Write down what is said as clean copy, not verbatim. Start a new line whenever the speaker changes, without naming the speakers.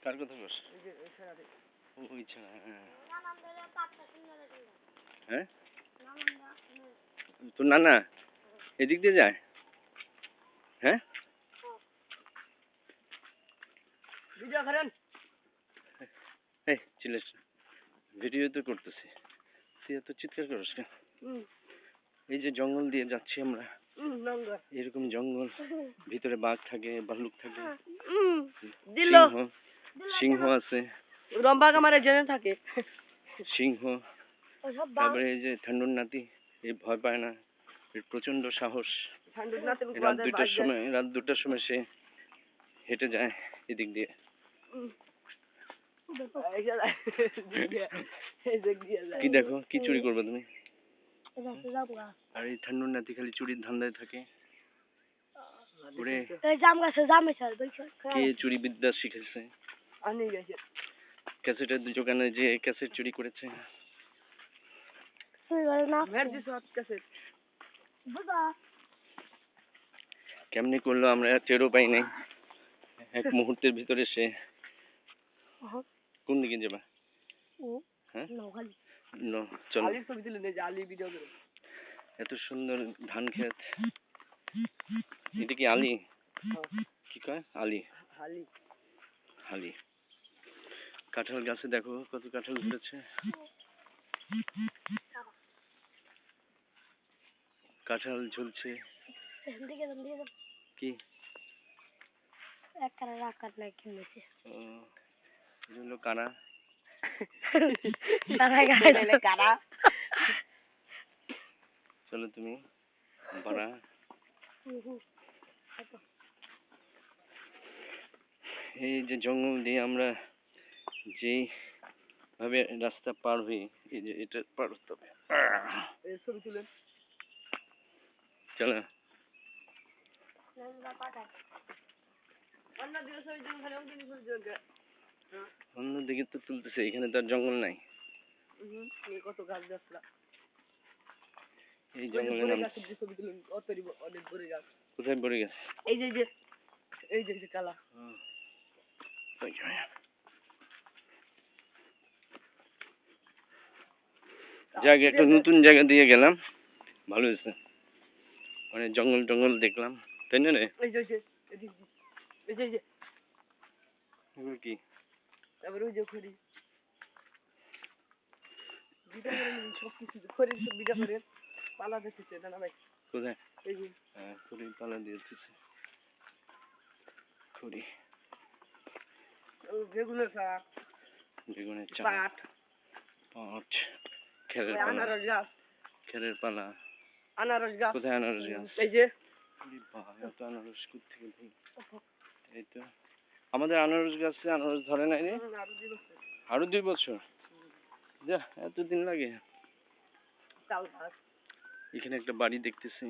কার কথা বলছ? ওই ছাড়া হ্যাঁ তোর নানা এদিক দিয়ে যায়? হ্যাঁ
ভিডিও করেন।
এই চিল্লাস না, ভিডিও তো করতেছি, তুই এত চিৎকার করিস না। এই যে জঙ্গল দিয়ে যাচ্ছি আমরা, এরকম জঙ্গল, ভিতরে বাঘ থাকে, ভাল্লুক থাকে, সিংহ আছে,
রম্বা কামারে জেনে থাকে
সিংহ। তারপরে এই যে ঠান্ডুর নাতি, এই ভয় পায় না, এর প্রচন্ড সাহস। রাত দুটার সময় সে হেঁটে যায় এদিক দিয়ে। কি দেখো, কি চুরি করবে তুমি? আর এই ঠান্ডুর নাতি খালি চুরির ধান্দায় থাকে। ওরে কে চুরি বিদ্যা শিখেছে? ক্যাসেটের দোকানে যে ক্যাসেট চুরি করেছে। কেমনি করলো আমরা টেরও পাই নাই, এক মুহূর্তের ভিতরে সে। কোন দিকে যাবা? হ্যাঁ চলো। এত সুন্দর ধান ক্ষেত, এটা কি আলি? কি কয় আলি? হালি। কাঁঠাল গাছে দেখো কত কাঁঠাল ধরেছে। কাঁঠাল ঝুলছে। কি কারা? চলো তুমি বাড়া। এই যে জঙ্গল দিয়ে আমরা যেই ভাবে রাস্তা পার হই, এই যে এটা পার হতে হবে। চলো অন্যদিকে তো তুলতেছে, এখানে তো আর জঙ্গল নাই।
কত গাছ গাছলা,
এই জঙ্গলের নাম কোথায় পড়ে গেছে?
এই যে কালা
যাক, একটা নতুন জায়গা দিয়ে গেলাম, ভালো হয়েছে। মানে জঙ্গল টঙ্গল দেখলাম, তাই না রে? কি
তারপরে ওই যে খড়ি খড়ির সব বিটা করে পালা দিতেছে না ভাই?
কোথায়? এই যে হ্যাঁ, খড়ি পালা দিতেছে। খড়ি,
বেগুনের শাক,
বেগুনের চাল,
পাট,
খেরের পালা,
আনারস গাছ,
খেরের পালা,
আনারস গাছ।
কোথায় আনারস গাছ?
এই যে
এত আনারস কোথেকে ভাই? এই তো আমাদের আনারস গাছে আনারস ধরে নাই রে। আরো 2 বছর? যা, এতদিন লাগে। এখানে একটা বাড়ি দেখতেছি।